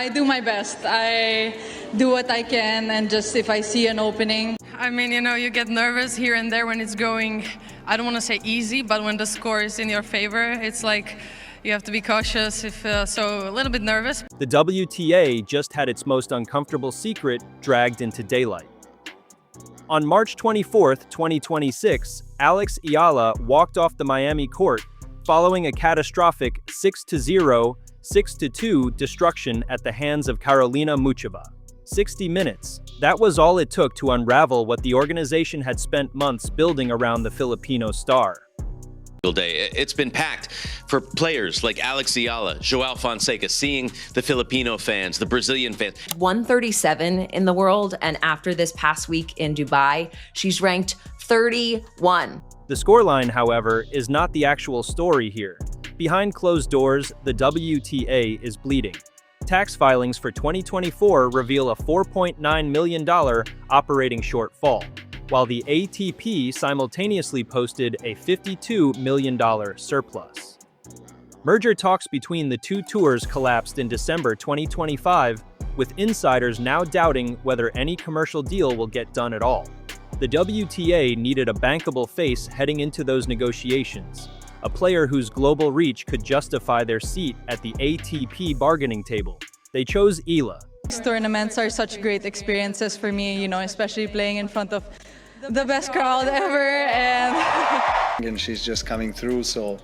I do my best. I do what I can, and just if I see an opening. I mean, you get nervous here and there when it's going, I don't want to say easy, but when the score is in your favor, it's like you have to be cautious, so a little bit nervous. The WTA just had its most uncomfortable secret dragged into daylight. On March 24, 2026, Alex Eala walked off the Miami court following a catastrophic 6-0, 6-2 destruction at the hands of Karolina Muchova. 60 minutes. That was all it took to unravel what the organization had spent months building around the Filipino star. Day. It's been packed for players like Alex Eala, Joao Fonseca, seeing the Filipino fans, the Brazilian fans. 137 in the world, and after this past week in Dubai, she's ranked 31. The scoreline, however, is not the actual story here. Behind closed doors, the WTA is bleeding. Tax filings for 2024 reveal a $4.9 million operating shortfall, while the ATP simultaneously posted a $52 million surplus. Merger talks between the two tours collapsed in December 2025, with insiders now doubting whether any commercial deal will get done at all. The WTA needed a bankable face heading into those negotiations, a player whose global reach could justify their seat at the ATP bargaining table. They chose Eala. These tournaments are such great experiences for me, especially playing in front of the best crowd ever, and she's just coming through. So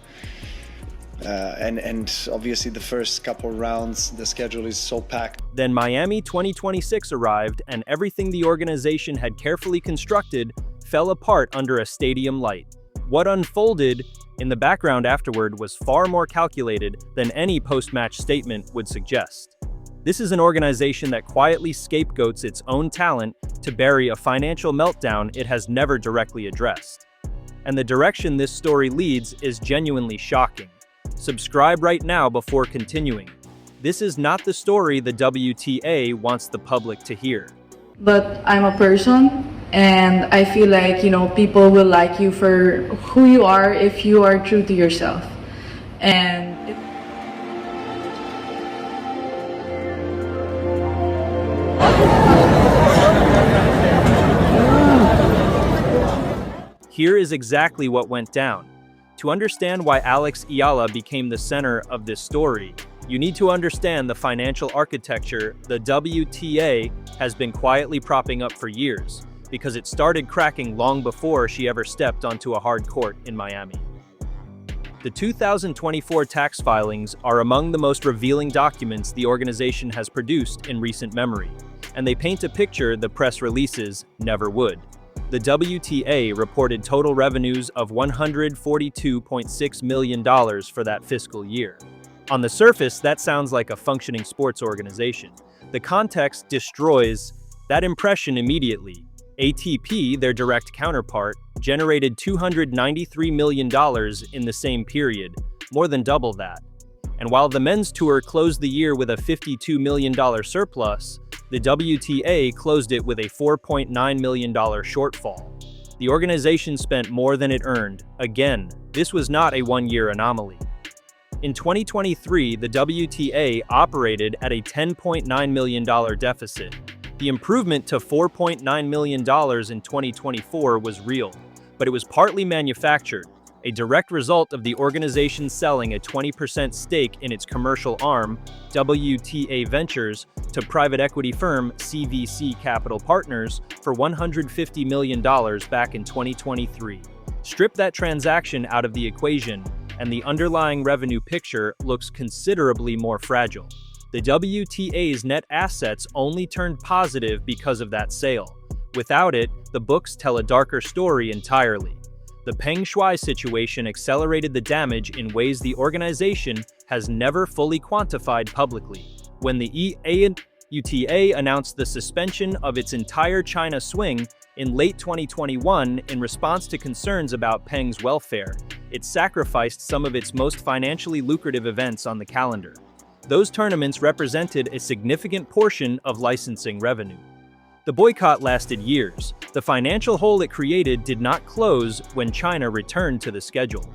and obviously the first couple rounds, the schedule is so packed. Then Miami 2026 arrived, and everything the organization had carefully constructed fell apart under a stadium light. What unfolded in the background afterward was far more calculated than any post-match statement would suggest. This is an organization that quietly scapegoats its own talent to bury a financial meltdown it has never directly addressed. And the direction this story leads is genuinely shocking. Subscribe right now before continuing. This is not the story the WTA wants the public to hear. But I'm a person, and I feel like, people will like you for who you are if you are true to yourself. And Here is exactly what went down. To understand why Alex Eala became the center of this story, you need to understand the financial architecture the WTA has been quietly propping up for years, because it started cracking long before she ever stepped onto a hard court in Miami. The 2024 tax filings are among the most revealing documents the organization has produced in recent memory, and they paint a picture the press releases never would. The WTA reported total revenues of $142.6 million for that fiscal year. On the surface, that sounds like a functioning sports organization. The context destroys that impression immediately. ATP, their direct counterpart, generated $293 million in the same period, more than double that. And while the men's tour closed the year with a $52 million surplus, the WTA closed it with a $4.9 million shortfall. The organization spent more than it earned. Again, this was not a one-year anomaly. In 2023, the WTA operated at a $10.9 million deficit. The improvement to $4.9 million in 2024 was real, but it was partly manufactured, a direct result of the organization selling a 20% stake in its commercial arm, WTA Ventures, to private equity firm CVC Capital Partners for $150 million back in 2023. Strip that transaction out of the equation, and the underlying revenue picture looks considerably more fragile. The WTA's net assets only turned positive because of that sale. Without it, the books tell a darker story entirely. The Peng Shuai situation accelerated the damage in ways the organization has never fully quantified publicly. When the WTA announced the suspension of its entire China swing in late 2021 in response to concerns about Peng's welfare, it sacrificed some of its most financially lucrative events on the calendar. Those tournaments represented a significant portion of licensing revenue. The boycott lasted years. The financial hole it created did not close when China returned to the schedule.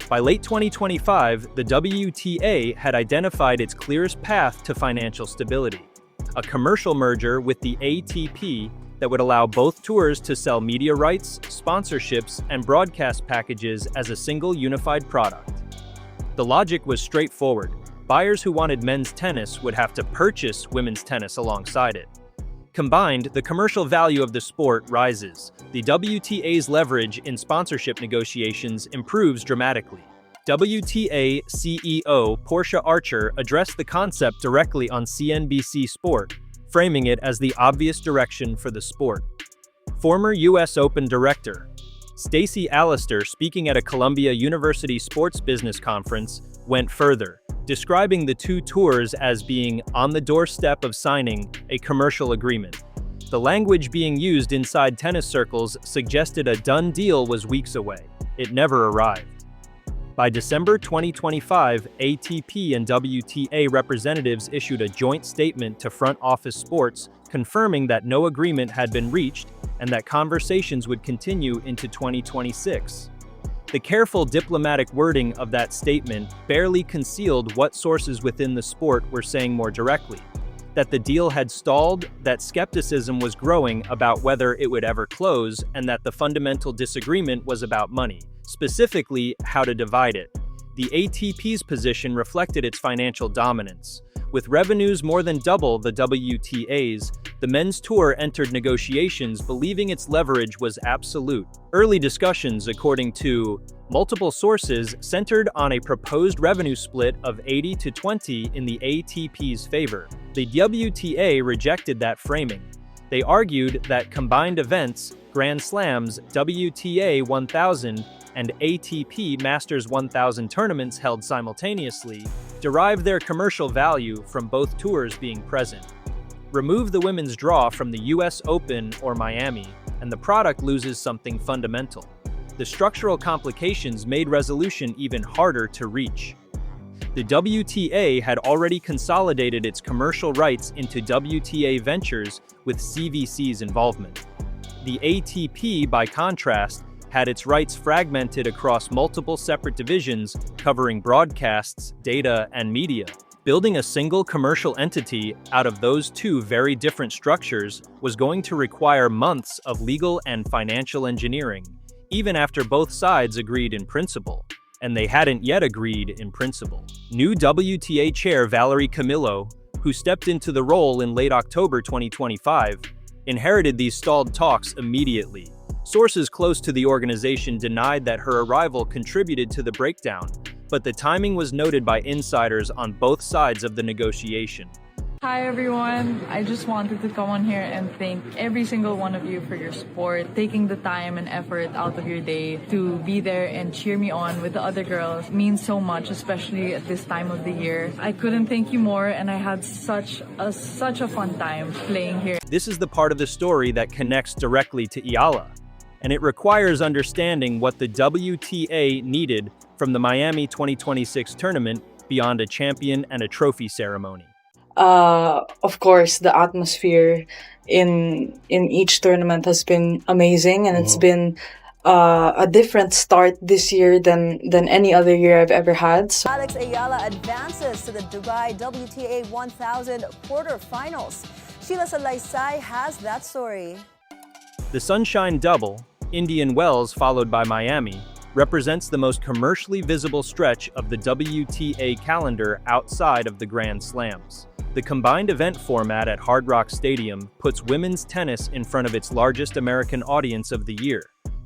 By late 2025, the WTA had identified its clearest path to financial stability: a commercial merger with the ATP that would allow both tours to sell media rights, sponsorships, and broadcast packages as a single unified product. The logic was straightforward. Buyers who wanted men's tennis would have to purchase women's tennis alongside it. Combined, the commercial value of the sport rises. The WTA's leverage in sponsorship negotiations improves dramatically. WTA CEO Portia Archer addressed the concept directly on CNBC Sport, framing it as the obvious direction for the sport. Former U.S. Open director Stacey Alister, speaking at a Columbia University Sports Business Conference, went further, describing the two tours as being on the doorstep of signing a commercial agreement. The language being used inside tennis circles suggested a done deal was weeks away. It never arrived. By December 2025, ATP and WTA representatives issued a joint statement to Front Office Sports confirming that no agreement had been reached and that conversations would continue into 2026. The careful diplomatic wording of that statement barely concealed what sources within the sport were saying more directly: that the deal had stalled, that skepticism was growing about whether it would ever close, and that the fundamental disagreement was about money, specifically how to divide it. The ATP's position reflected its financial dominance. With revenues more than double the WTA's, the men's tour entered negotiations believing its leverage was absolute. Early discussions, according to multiple sources, centered on a proposed revenue split of 80-20 in the ATP's favor. The WTA rejected that framing. They argued that combined events, Grand Slams, WTA 1000, and ATP Masters 1000 tournaments held simultaneously, derive their commercial value from both tours being present. Remove the women's draw from the US Open or Miami, and the product loses something fundamental. The structural complications made resolution even harder to reach. The WTA had already consolidated its commercial rights into WTA Ventures with CVC's involvement. The ATP, by contrast, had its rights fragmented across multiple separate divisions covering broadcasts, data, and media. Building a single commercial entity out of those two very different structures was going to require months of legal and financial engineering, even after both sides agreed in principle. And they hadn't yet agreed in principle. New WTA chair Valerie Camillo, who stepped into the role in late October 2025, inherited these stalled talks immediately. Sources close to the organization denied that her arrival contributed to the breakdown, but the timing was noted by insiders on both sides of the negotiation. Hi everyone, I just wanted to come on here and thank every single one of you for your support, taking the time and effort out of your day to be there and cheer me on with the other girls. It means so much, especially at this time of the year. I couldn't thank you more, and I had such a fun time playing here. This is the part of the story that connects directly to Eala, and it requires understanding what the WTA needed from the Miami 2026 tournament beyond a champion and a trophy ceremony. Of course, the atmosphere in each tournament has been amazing, and it's been a different start this year than any other year I've ever had. So Alex Eala advances to the Dubai WTA 1000 quarterfinals. Sheila Salaysay has that story. The Sunshine Double, Indian Wells followed by Miami, represents the most commercially visible stretch of the WTA calendar outside of the Grand Slams. The combined event format at Hard Rock Stadium puts women's tennis in front of its largest American audience of the year.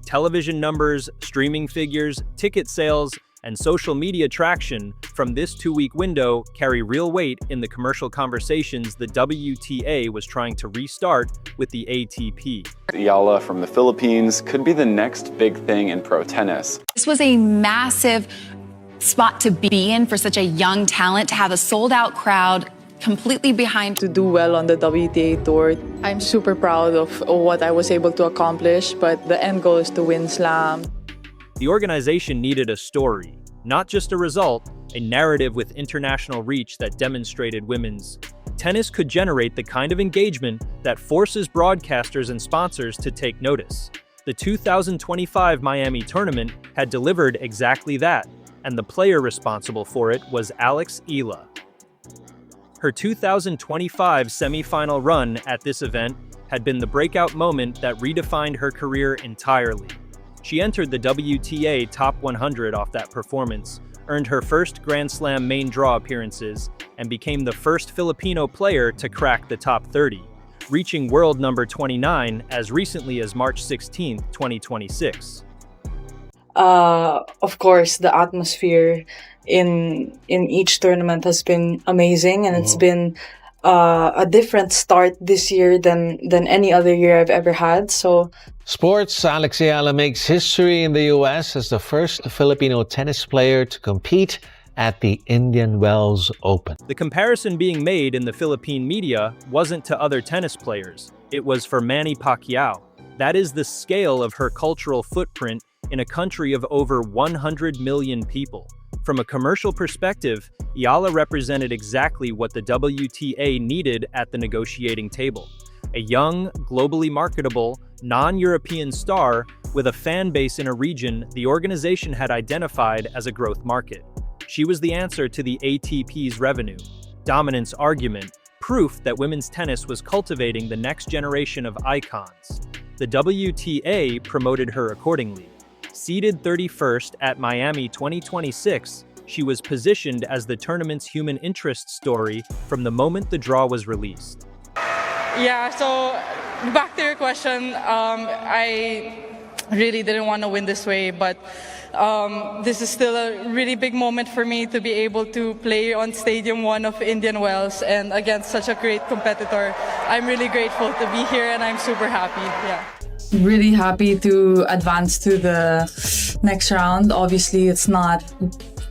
Television numbers, streaming figures, ticket sales, and social media traction from this two-week window carry real weight in the commercial conversations the WTA was trying to restart with the ATP. Eala from the Philippines could be the next big thing in pro tennis. This was a massive spot to be in for such a young talent, to have a sold-out crowd completely behind. To do well on the WTA tour, I'm super proud of what I was able to accomplish, but the end goal is to win Slam. The organization needed a story, not just a result, a narrative with international reach that demonstrated women's tennis could generate the kind of engagement that forces broadcasters and sponsors to take notice. The 2025 Miami tournament had delivered exactly that. and the player responsible for it was Alex Eala. Her 2025 semifinal run at this event had been the breakout moment that redefined her career entirely. She entered the WTA Top 100 off that performance, earned her first Grand Slam main draw appearances, and became the first Filipino player to crack the top 30, reaching world number 29 as recently as March 16, 2026. Of course, the atmosphere in each tournament has been amazing, and it's been a different start this year than any other year I've ever had. So, sports, Alex Eala makes history in the U.S. as the first Filipino tennis player to compete at the Indian Wells Open. The comparison being made in the Philippine media wasn't to other tennis players, it was for Manny Pacquiao. That is the scale of her cultural footprint in a country of over 100 million people. From a commercial perspective, Eala represented exactly what the WTA needed at the negotiating table. A young, globally marketable, non-European star with a fan base in a region the organization had identified as a growth market. She was the answer to the ATP's revenue, dominance argument, proof that women's tennis was cultivating the next generation of icons. The WTA promoted her accordingly. Seeded 31st at Miami 2026, she was positioned as the tournament's human interest story from the moment the draw was released. Yeah, so back to your question, I really didn't want to win this way, but this is still a really big moment for me to be able to play on Stadium 1 of Indian Wells and against such a great competitor. I'm really grateful to be here and I'm super happy. Yeah. Really happy to advance to the next round. Obviously, it's not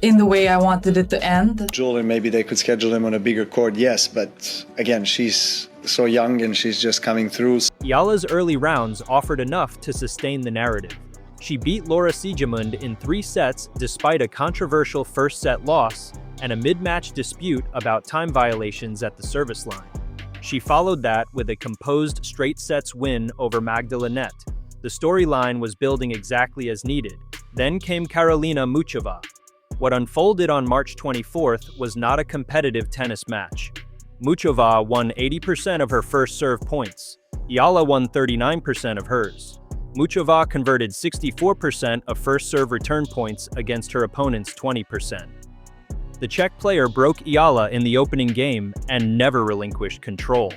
in the way I wanted it to end. Julie, maybe they could schedule him on a bigger court, yes, but again, she's so young and she's just coming through. Eala's early rounds offered enough to sustain the narrative. She beat Laura Siegemund in 3 sets despite a controversial first set loss and a mid-match dispute about time violations at the service line. She followed that with a composed straight sets win over Magdalena. The storyline was building exactly as needed. Then came Karolina Muchova. What unfolded on March 24th was not a competitive tennis match. Muchova won 80% of her first serve points. Eala won 39% of hers. Muchova converted 64% of first serve return points against her opponent's 20%. The Czech player broke Eala in the opening game and never relinquished control.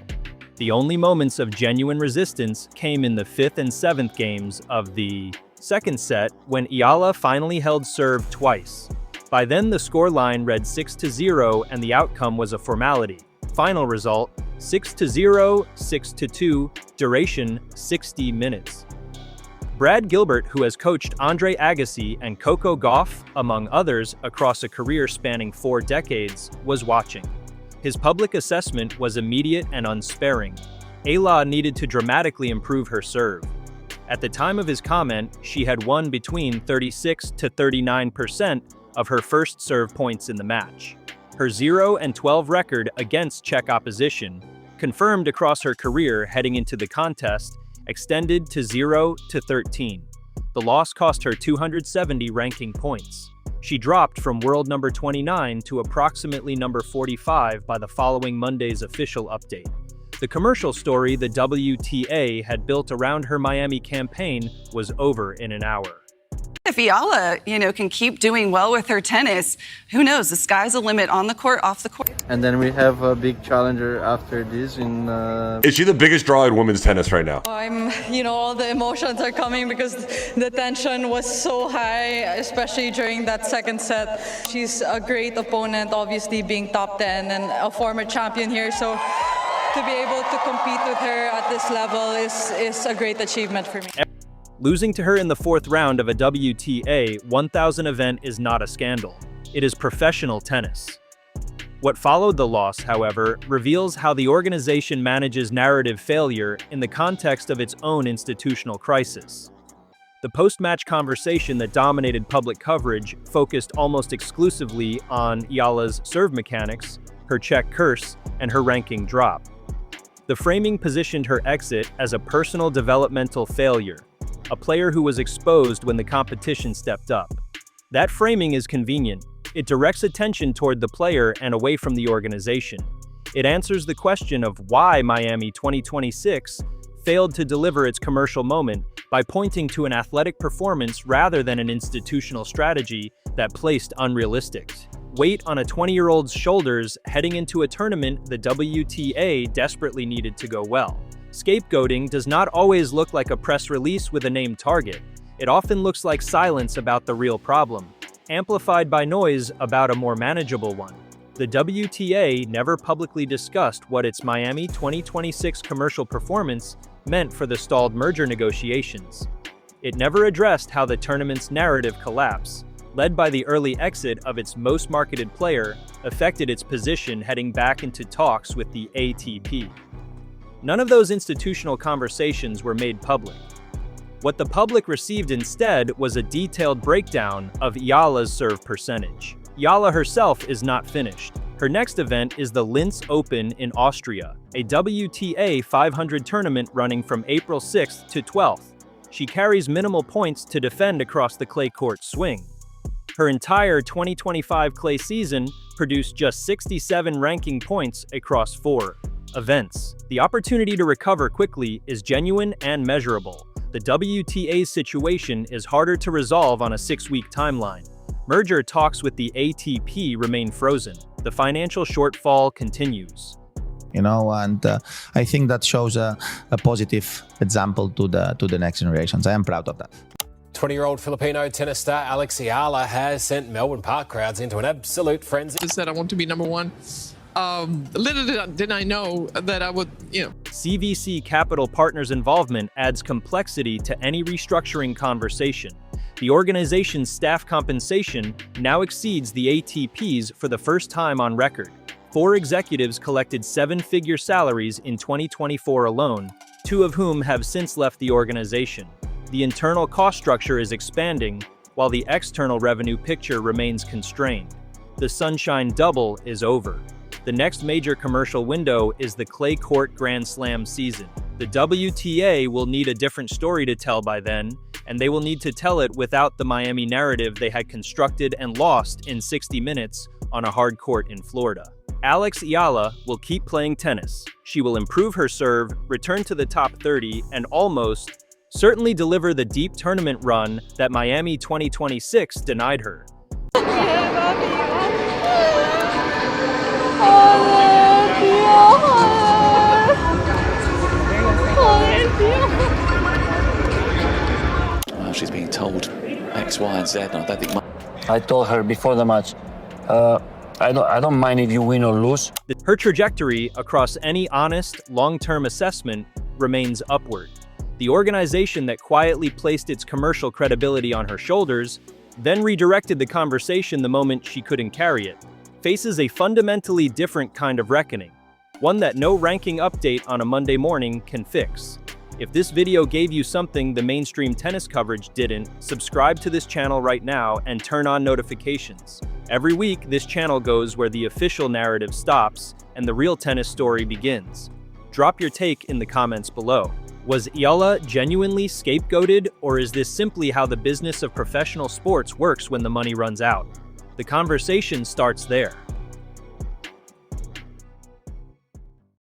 The only moments of genuine resistance came in the 5th and 7th games of the second set when Eala finally held serve twice. By then the scoreline read 6-0 and the outcome was a formality. Final result, 6-0, 6-2, duration 60 minutes. Brad Gilbert, who has coached Andre Agassi and Coco Gauff, among others, across a career spanning 4 decades, was watching. His public assessment was immediate and unsparing. Eala needed to dramatically improve her serve. At the time of his comment, she had won between 36 to 39% of her first serve points in the match. Her 0-12 record against Czech opposition, confirmed across her career heading into the contest, extended to 0-13. The loss cost her 270 ranking points. She dropped from world number 29 to approximately number 45 by the following Monday's official update. The commercial story the WTA had built around her Miami campaign was over in an hour. If Eala, can keep doing well with her tennis, who knows? The sky's the limit on the court, off the court. And then we have a big challenger after this in... Is she the biggest draw in women's tennis right now? All the emotions are coming because the tension was so high, especially during that second set. She's a great opponent, obviously being top 10 and a former champion here. So to be able to compete with her at this level is a great achievement for me. Losing to her in the 4th round of a WTA 1000 event is not a scandal. It is professional tennis. What followed the loss, however, reveals how the organization manages narrative failure in the context of its own institutional crisis. The post-match conversation that dominated public coverage focused almost exclusively on Eala's serve mechanics, her Czech curse, and her ranking drop. The framing positioned her exit as a personal developmental failure, a player who was exposed when the competition stepped up. That framing is convenient. It directs attention toward the player and away from the organization. It answers the question of why Miami 2026 failed to deliver its commercial moment by pointing to an athletic performance rather than an institutional strategy that placed unrealistic weight on a 20-year-old's shoulders heading into a tournament the WTA desperately needed to go well. Scapegoating does not always look like a press release with a named target. It often looks like silence about the real problem, amplified by noise about a more manageable one. The WTA never publicly discussed what its Miami 2026 commercial performance meant for the stalled merger negotiations. It never addressed how the tournament's narrative collapse, led by the early exit of its most marketed player, affected its position heading back into talks with the ATP. None of those institutional conversations were made public. What the public received instead was a detailed breakdown of Eala's serve percentage. Eala herself is not finished. Her next event is the Linz Open in Austria, a WTA 500 tournament running from April 6th to 12th. She carries minimal points to defend across the clay court swing. Her entire 2025 clay season produced just 67 ranking points across 4 events. The opportunity to recover quickly is genuine and measurable. The WTA's situation is harder to resolve on a 6-week timeline. Merger talks with the ATP remain frozen. The financial shortfall continues. And I think that shows a positive example to the next generations. I am proud of that. 20-year-old Filipino tennis star Alex Eala has sent Melbourne Park crowds into an absolute frenzy. Just said I want to be number one. Little did I know that I would, CVC Capital Partners' involvement adds complexity to any restructuring conversation. The organization's staff compensation now exceeds the ATP's for the first time on record. 4 executives collected 7-figure salaries in 2024 alone, 2 of whom have since left the organization. The internal cost structure is expanding, while the external revenue picture remains constrained. The Sunshine Double is over. The next major commercial window is the clay court Grand Slam season. The WTA will need a different story to tell by then, and they will need to tell it without the Miami narrative they had constructed and lost in 60 minutes on a hard court in Florida. Alex Eala will keep playing tennis. She will improve her serve, return to the top 30, and almost certainly deliver the deep tournament run that Miami 2026 denied her. Well, she's being told X, Y, and Z, and I don't think. I told her before the match, I don't mind if you win or lose. Her trajectory across any honest, long-term assessment remains upward. The organization that quietly placed its commercial credibility on her shoulders, then redirected the conversation the moment she couldn't carry it, faces a fundamentally different kind of reckoning, one that no ranking update on a Monday morning can fix. If this video gave you something the mainstream tennis coverage didn't, subscribe to this channel right now and turn on notifications. Every week, this channel goes where the official narrative stops and the real tennis story begins. Drop your take in the comments below. Was Eala genuinely scapegoated, or is this simply how the business of professional sports works when the money runs out? The conversation starts there.